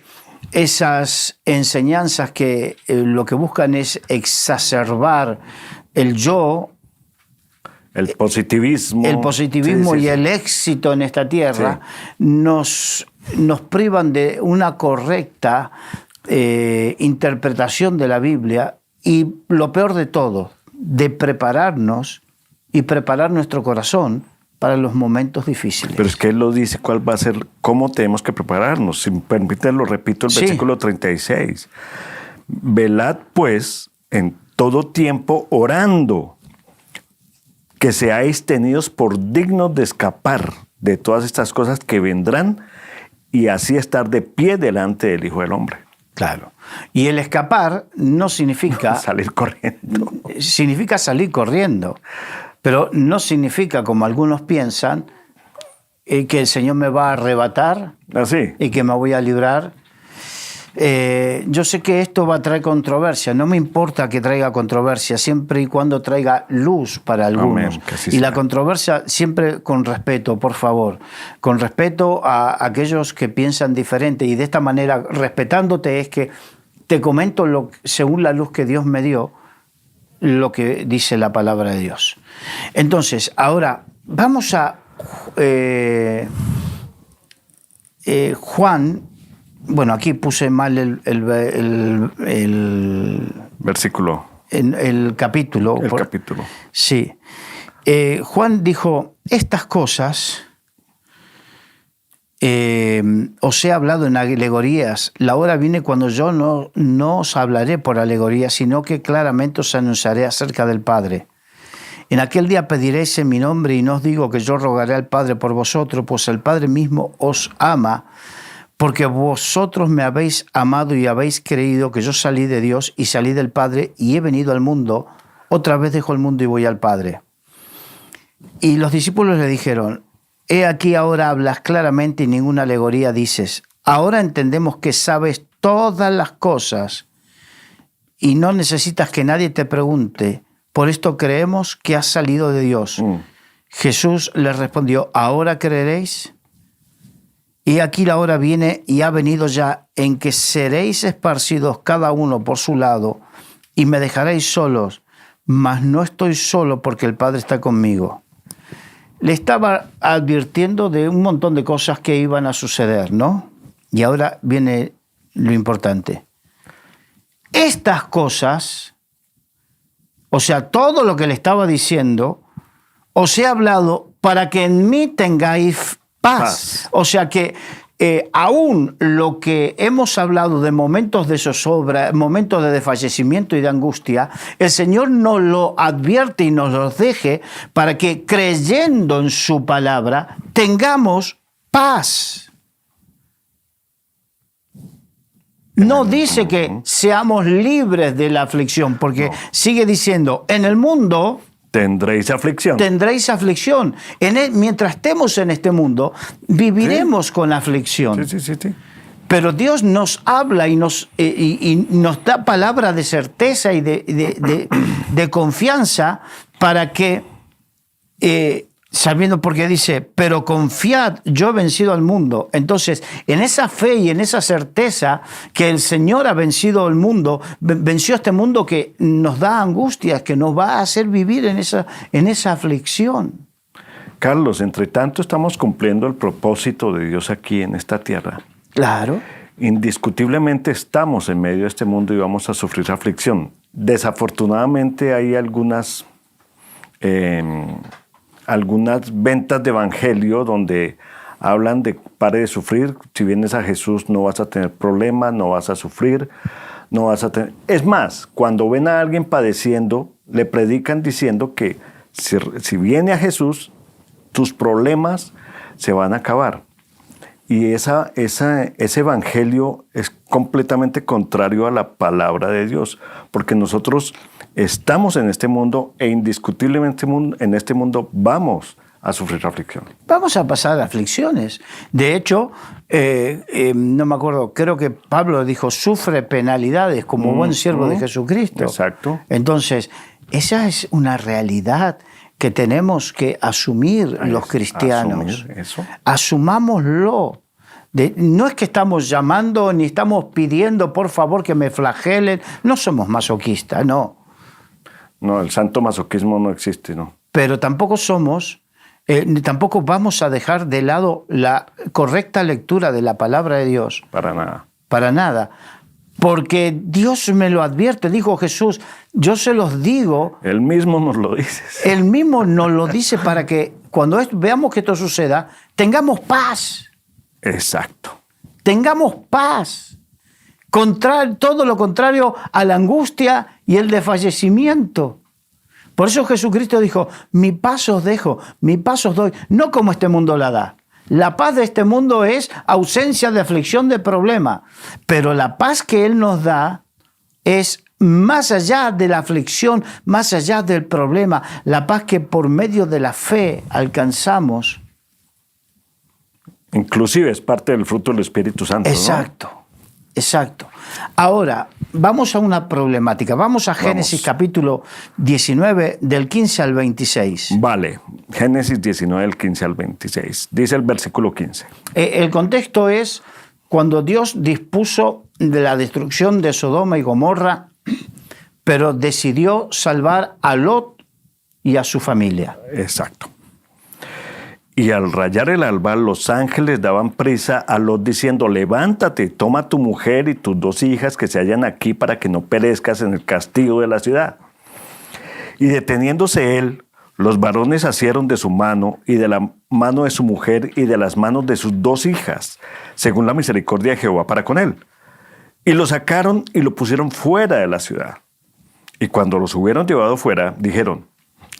esas enseñanzas que lo que buscan es exacerbar el yo, el positivismo sí. Y el éxito en esta tierra, sí, nos privan de una correcta interpretación de la Biblia y lo peor de todo, de prepararnos y preparar nuestro corazón para los momentos difíciles. Pero es que él lo dice cuál va a ser, cómo tenemos que prepararnos. Si me permiten, lo repito, el versículo 36. Velad, pues, en todo tiempo orando, que seáis tenidos por dignos de escapar de todas estas cosas que vendrán y así estar de pie delante del Hijo del Hombre. Claro. Y el escapar no significa... salir corriendo. Significa salir corriendo, pero no significa, como algunos piensan, que el Señor me va a arrebatar y que me voy a librar. Yo sé que esto va a traer controversia, no me importa que traiga controversia, siempre y cuando traiga luz para algunos. Amén, y la controversia siempre con respeto, por favor, con respeto a aquellos que piensan diferente, y de esta manera, respetándote, es que te comento según la luz que Dios me dio, lo que dice la palabra de Dios. Entonces, ahora vamos a Juan. Bueno, aquí puse mal el versículo. El capítulo. El capítulo. Sí. Juan dijo, estas cosas os he hablado en alegorías. La hora viene cuando yo no os hablaré por alegorías, sino que claramente os anunciaré acerca del Padre. En aquel día pediréis en mi nombre y no os digo que yo rogaré al Padre por vosotros, pues el Padre mismo os ama, porque vosotros me habéis amado y habéis creído que yo salí de Dios y salí del Padre y he venido al mundo. Otra vez dejo el mundo y voy al Padre. Y los discípulos le dijeron, he aquí ahora hablas claramente y ninguna alegoría dices. Ahora entendemos que sabes todas las cosas y no necesitas que nadie te pregunte. Por esto creemos que has salido de Dios. Jesús les respondió, ¿ahora creeréis? Y aquí la hora viene y ha venido ya en que seréis esparcidos cada uno por su lado y me dejaréis solos, mas no estoy solo porque el Padre está conmigo. Le estaba advirtiendo de un montón de cosas que iban a suceder, ¿no? Y ahora viene lo importante. Estas cosas, o sea, todo lo que le estaba diciendo, os he hablado para que en mí tengáis paz. O sea que aún lo que hemos hablado de momentos de zozobra, momentos de desfallecimiento y de angustia, el Señor nos lo advierte y nos los deje para que creyendo en su palabra tengamos paz. No dice que seamos libres de la aflicción, porque sigue diciendo, en el mundo tendréis aflicción. Tendréis aflicción. Mientras estemos en este mundo, viviremos con aflicción. Sí. Pero Dios nos habla y nos da palabra de certeza y de confianza para que, sabiendo, porque dice, pero confiad, yo he vencido al mundo. Entonces, en esa fe y en esa certeza que el Señor ha vencido al mundo, venció este mundo que nos da angustias, que nos va a hacer vivir en esa aflicción. Carlos, entre tanto estamos cumpliendo el propósito de Dios aquí en esta tierra. Claro. Indiscutiblemente estamos en medio de este mundo y vamos a sufrir aflicción. Desafortunadamente hay algunas ventas de evangelio donde hablan de pare de sufrir, si vienes a Jesús no vas a tener problemas, no vas a sufrir, no vas a tener... Es más, cuando ven a alguien padeciendo, le predican diciendo que si viene a Jesús, tus problemas se van a acabar. Y ese evangelio es completamente contrario a la palabra de Dios, porque nosotros estamos en este mundo e indiscutiblemente en este mundo vamos a sufrir aflicción. Vamos a pasar aflicciones. De hecho, no me acuerdo, creo que Pablo dijo, sufre penalidades como buen siervo de Jesucristo. Exacto. Entonces, esa es una realidad que tenemos que asumir los cristianos. Asumir eso. Asumámoslo. No es que estamos llamando ni estamos pidiendo, por favor, que me flagelen. No somos masoquistas, no. No, el santo masoquismo no existe, ¿no? Pero tampoco tampoco vamos a dejar de lado la correcta lectura de la palabra de Dios. Para nada. Para nada. Porque Dios me lo advierte, dijo Jesús, yo se los digo. Él mismo nos lo dice. Él mismo nos lo dice para que cuando veamos que esto suceda, tengamos paz. Exacto. Tengamos paz. Todo lo contrario a la angustia y el desfallecimiento. Por eso Jesucristo dijo, mi paz os dejo, mi paz os doy, no como este mundo la da. La paz de este mundo es ausencia de aflicción, de problema. Pero la paz que Él nos da es más allá de la aflicción, más allá del problema. La paz que por medio de la fe alcanzamos. Inclusive es parte del fruto del Espíritu Santo. Exacto, ¿no? Exacto. Ahora, vamos a una problemática. Vamos a Génesis capítulo 19, del 15 al 26. Vale, Génesis 19, del 15 al 26. Dice el versículo 15. El contexto es cuando Dios dispuso de la destrucción de Sodoma y Gomorra, pero decidió salvar a Lot y a su familia. Exacto. Y al rayar el alba, los ángeles daban prisa a Lot diciendo, levántate, toma tu mujer y tus 2 hijas que se hallan aquí para que no perezcas en el castigo de la ciudad. Y deteniéndose él, los varones asieron de su mano y de la mano de su mujer y de las manos de sus 2 hijas, según la misericordia de Jehová para con él. Y lo sacaron y lo pusieron fuera de la ciudad. Y cuando los hubieron llevado fuera, dijeron,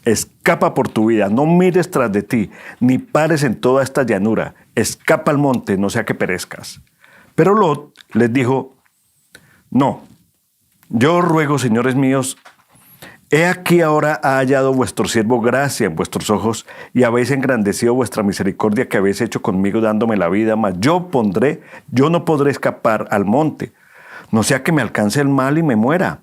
escapa por tu vida, no mires tras de ti, ni pares en toda esta llanura. Escapa al monte, no sea que perezcas. Pero Lot les dijo, no, yo os ruego, señores míos, he aquí ahora ha hallado vuestro siervo gracia en vuestros ojos y habéis engrandecido vuestra misericordia que habéis hecho conmigo dándome la vida, mas yo no podré escapar al monte, no sea que me alcance el mal y me muera.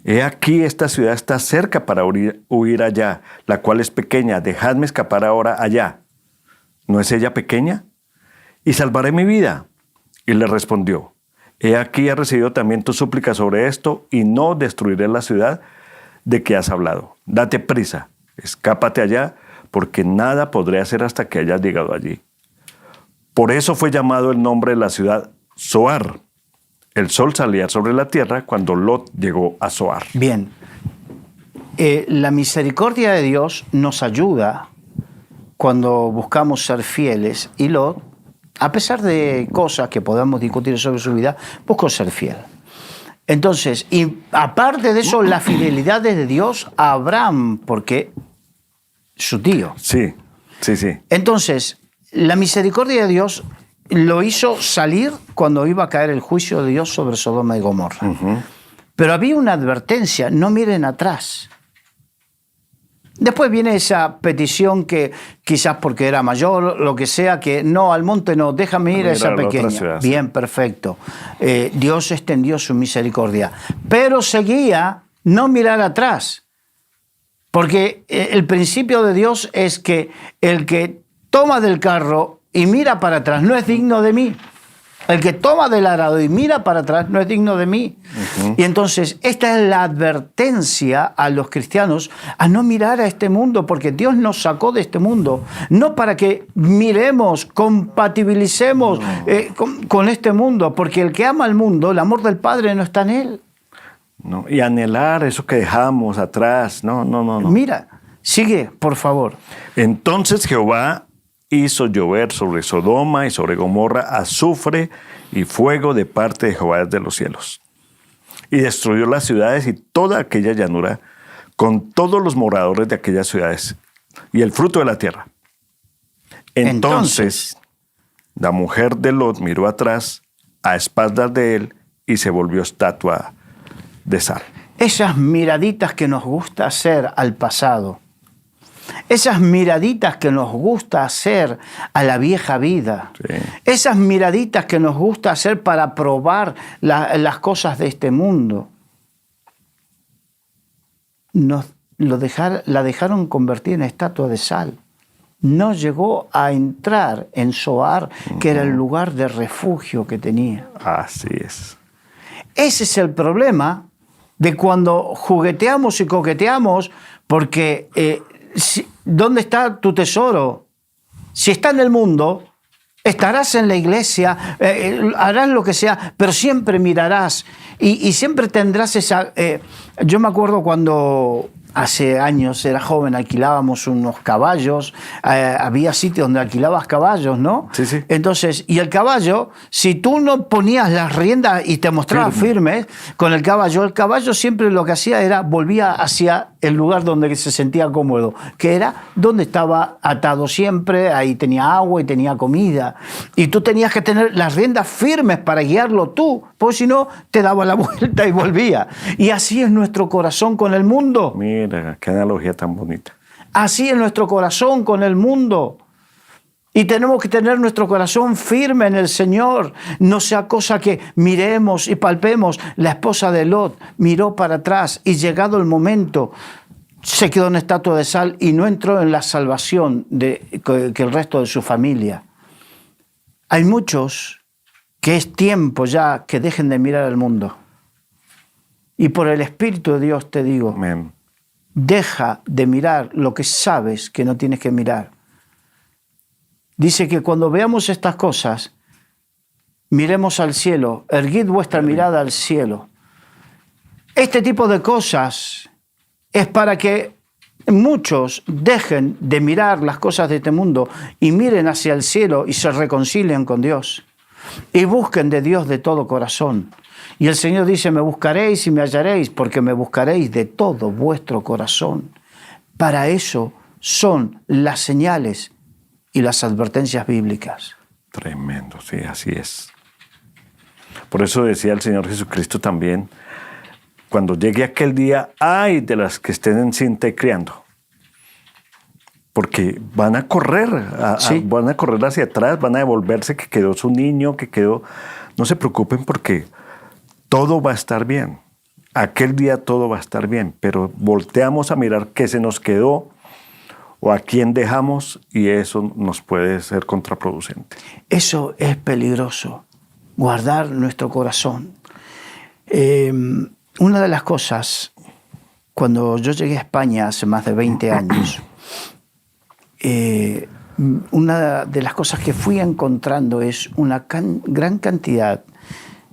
He aquí esta ciudad está cerca para huir allá, la cual es pequeña, dejadme escapar ahora allá. ¿No es ella pequeña? Y salvaré mi vida. Y le respondió, he aquí he recibido también tu súplica sobre esto, y no destruiré la ciudad de que has hablado. Date prisa, escápate allá, porque nada podré hacer hasta que hayas llegado allí. Por eso fue llamado el nombre de la ciudad Zoar. El sol salía sobre la tierra cuando Lot llegó a Zoar. Bien. La misericordia de Dios nos ayuda cuando buscamos ser fieles, y Lot, a pesar de cosas que podamos discutir sobre su vida, buscó ser fiel. Entonces, y aparte de eso, la fidelidad es de Dios a Abraham, porque su tío. Sí. Entonces, la misericordia de Dios lo hizo salir cuando iba a caer el juicio de Dios sobre Sodoma y Gomorra. Uh-huh. Pero había una advertencia: no miren atrás. Después viene esa petición que quizás porque era mayor, lo que sea, que no, al monte no, déjame ir a esa pequeña. Ciudad, sí. Bien, perfecto. Dios extendió su misericordia. Pero seguía no mirar atrás. Porque el principio de Dios es que el que toma del carro y mira para atrás no es digno de mí. El que toma del arado y mira para atrás no es digno de mí. Uh-huh. Y entonces esta es la advertencia a los cristianos a no mirar a este mundo, porque Dios nos sacó de este mundo, no para que miremos, compatibilicemos con este mundo, porque el que ama al mundo, el amor del Padre no está en él. No, y anhelar eso que dejamos atrás, no. Mira, sigue, por favor. Entonces Jehová hizo llover sobre Sodoma y sobre Gomorra azufre y fuego de parte de Jehová desde los cielos. Y destruyó las ciudades y toda aquella llanura con todos los moradores de aquellas ciudades y el fruto de la tierra. Entonces la mujer de Lot miró atrás a espaldas de él y se volvió estatua de sal. Esas miraditas que nos gusta hacer al pasado, esas miraditas que nos gusta hacer a la vieja vida, sí. Esas miraditas que nos gusta hacer para probar las cosas de este mundo, la dejaron convertir en estatua de sal. No llegó a entrar en Zoar, que era el lugar de refugio que tenía. Así es. Ese es el problema de cuando jugueteamos y coqueteamos, porque ¿dónde está tu tesoro? Si está en el mundo, estarás en la iglesia, harás lo que sea, pero siempre mirarás y siempre tendrás esa... yo me acuerdo cuando hace años era joven, alquilábamos unos caballos, había sitios donde alquilabas caballos, ¿no? Sí. Entonces, y el caballo, si tú no ponías las riendas y te mostrabas firme con el caballo siempre lo que hacía era volvía hacia el lugar donde se sentía cómodo, que era donde estaba atado siempre, ahí tenía agua y tenía comida. Y tú tenías que tener las riendas firmes para guiarlo tú, porque si no, te daba la vuelta y volvía. Y así es nuestro corazón con el mundo. Mira, qué analogía tan bonita. Así es nuestro corazón con el mundo. Y tenemos que tener nuestro corazón firme en el Señor. No sea cosa que miremos y palpemos. La esposa de Lot miró para atrás y llegado el momento se quedó en estatua de sal y no entró en la salvación que el resto de su familia. Hay muchos que es tiempo ya que dejen de mirar al mundo. Y por el Espíritu de Dios te digo, Amén. Deja de mirar lo que sabes que no tienes que mirar. Dice que cuando veamos estas cosas, miremos al cielo, erguid vuestra mirada al cielo. Este tipo de cosas es para que muchos dejen de mirar las cosas de este mundo y miren hacia el cielo y se reconcilien con Dios. Y busquen de Dios de todo corazón. Y el Señor dice, me buscaréis y me hallaréis, porque me buscaréis de todo vuestro corazón. Para eso son las señales y las advertencias bíblicas. Tremendo, sí, así es. Por eso decía el Señor Jesucristo también, cuando llegue aquel día, ay de las que estén encinta y criando. Porque van a correr, van a correr hacia atrás, van a devolverse que quedó su niño, que quedó... No se preocupen porque todo va a estar bien. Aquel día todo va a estar bien, pero volteamos a mirar qué se nos quedó o a quién dejamos y eso nos puede ser contraproducente. Eso es peligroso, guardar nuestro corazón. Una de las cosas Cuando yo llegué a España hace más de 20 años, una de las cosas que fui encontrando es una gran cantidad,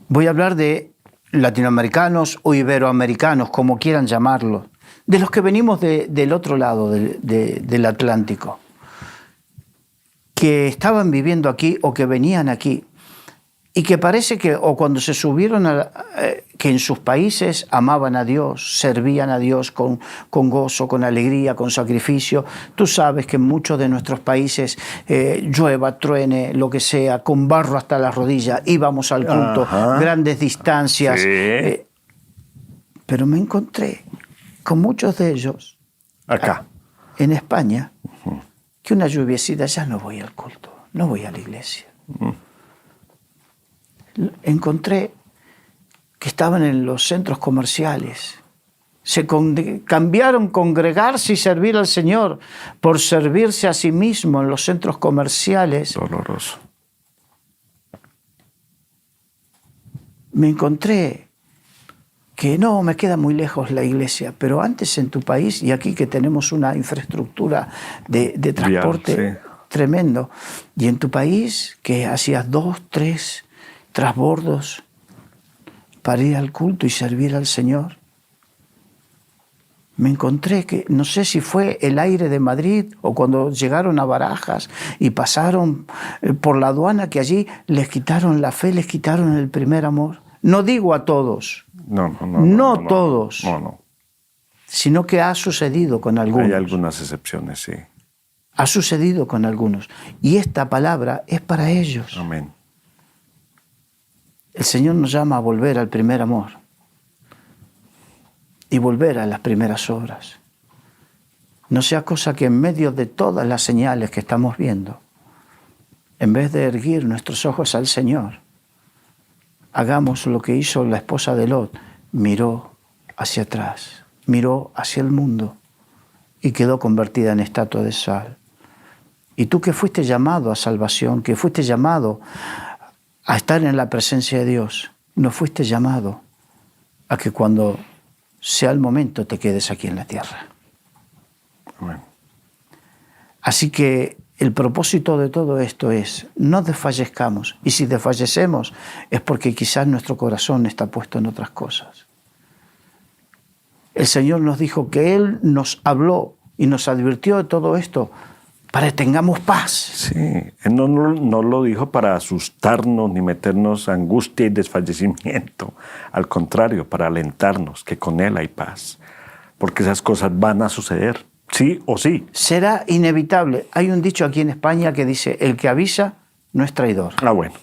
voy a hablar de latinoamericanos o iberoamericanos, como quieran llamarlo, de los que venimos del otro lado del Atlántico, que estaban viviendo aquí o que venían aquí, y que parece que, o cuando se subieron, que en sus países amaban a Dios, servían a Dios con gozo, con alegría, con sacrificio. Tú sabes que en muchos de nuestros países, llueva, truene, lo que sea, con barro hasta la rodilla, íbamos al culto, grandes distancias. Sí. Pero me encontré con muchos de ellos, Acá, en España, que una lluviecita ya no voy al culto, no voy a la iglesia. Encontré que estaban en los centros comerciales. Cambiaron congregarse y servir al Señor por servirse a sí mismo en los centros comerciales. doloroso. Me encontré que no, me queda muy lejos la iglesia, pero antes en tu país, y aquí que tenemos una infraestructura de transporte Vial, sí. tremendo, y en tu país que hacías 2, 3 trasbordos para ir al culto y servir al Señor. Me encontré que, no sé si fue el aire de Madrid o cuando llegaron a Barajas y pasaron por la aduana, que allí les quitaron la fe, les quitaron el primer amor. No digo a todos, no todos, sino que ha sucedido con algunos. Hay algunas excepciones, sí. Ha sucedido con algunos. Y esta palabra es para ellos. Amén. El Señor nos llama a volver al primer amor y volver a las primeras obras. No sea cosa que en medio de todas las señales que estamos viendo, en vez de erguir nuestros ojos al Señor, hagamos lo que hizo la esposa de Lot. Miró hacia atrás, miró hacia el mundo y quedó convertida en estatua de sal. Y tú que fuiste llamado a salvación, que fuiste llamado a estar en la presencia de Dios, no fuiste llamado a que cuando sea el momento te quedes aquí en la tierra. Amén. Así que el propósito de todo esto es no desfallezcamos, y si desfallecemos es porque quizás nuestro corazón está puesto en otras cosas. El Señor nos dijo que Él nos habló y nos advirtió de todo esto para que tengamos paz. Sí, Él no lo dijo para asustarnos ni meternos angustia y desfallecimiento. Al contrario, para alentarnos que con Él hay paz. Porque esas cosas van a suceder, sí o sí. Será inevitable. Hay un dicho aquí en España que dice, el que avisa no es traidor. Ah, bueno.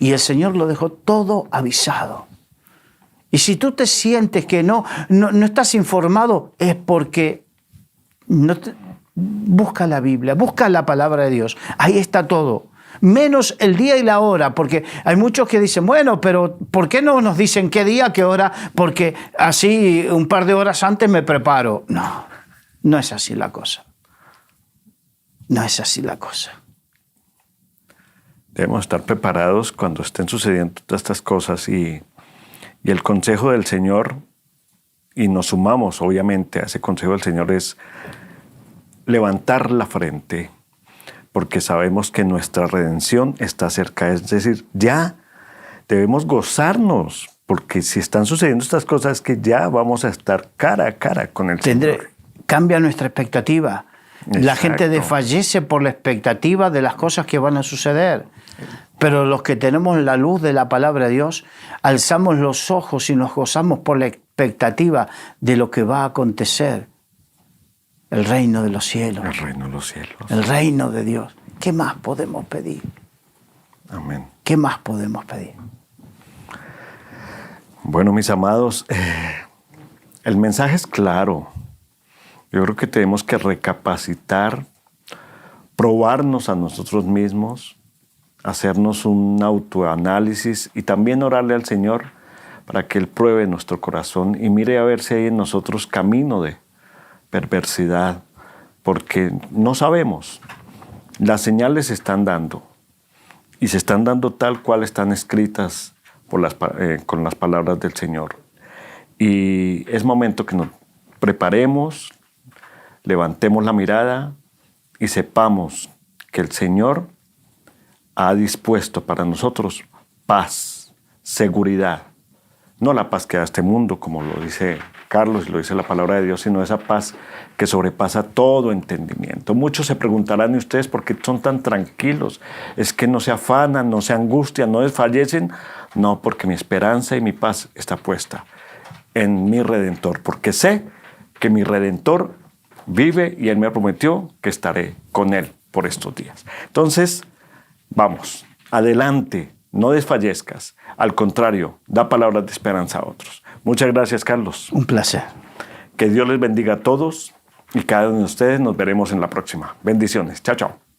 Y el Señor lo dejó todo avisado. Y si tú te sientes que no estás informado, es porque busca la Biblia, busca la palabra de Dios. Ahí está todo. Menos el día y la hora, porque hay muchos que dicen, bueno, pero ¿por qué no nos dicen qué día, qué hora? Porque así un par de horas antes me preparo. No es así la cosa. No es así la cosa. Debemos estar preparados cuando estén sucediendo todas estas cosas y el consejo del Señor, y nos sumamos obviamente a ese consejo del Señor, es levantar la frente, porque sabemos que nuestra redención está cerca. Es decir, ya debemos gozarnos, porque si están sucediendo estas cosas es que ya vamos a estar cara a cara con el Señor. Cambia nuestra expectativa. Exacto. La gente desfallece por la expectativa de las cosas que van a suceder. Pero los que tenemos la luz de la palabra de Dios, alzamos los ojos y nos gozamos por la expectativa de lo que va a acontecer. El reino de los cielos. El reino de los cielos. El reino de Dios. ¿Qué más podemos pedir? Amén. ¿Qué más podemos pedir? Bueno, mis amados, el mensaje es claro. Yo creo que tenemos que recapacitar, probarnos a nosotros mismos, hacernos un autoanálisis y también orarle al Señor para que Él pruebe nuestro corazón y mire a ver si hay en nosotros camino de perversidad, porque no sabemos. Las señales se están dando y se están dando tal cual están escritas con las palabras del Señor. Y es momento que nos preparemos, levantemos la mirada y sepamos que el Señor ha dispuesto para nosotros paz, seguridad. No la paz que da este mundo, como lo dice Carlos y lo dice la palabra de Dios, sino esa paz que sobrepasa todo entendimiento. Muchos se preguntarán, ¿y ustedes por qué son tan tranquilos? ¿Es que no se afanan, no se angustian, no desfallecen? No, porque mi esperanza y mi paz está puesta en mi Redentor, porque sé que mi Redentor vive y Él me prometió que estaré con Él por estos días. Entonces, vamos, adelante, no desfallezcas. Al contrario, da palabras de esperanza a otros. Muchas gracias, Carlos. Un placer. Que Dios les bendiga a todos y cada uno de ustedes nos veremos en la próxima. Bendiciones. Chao, chao.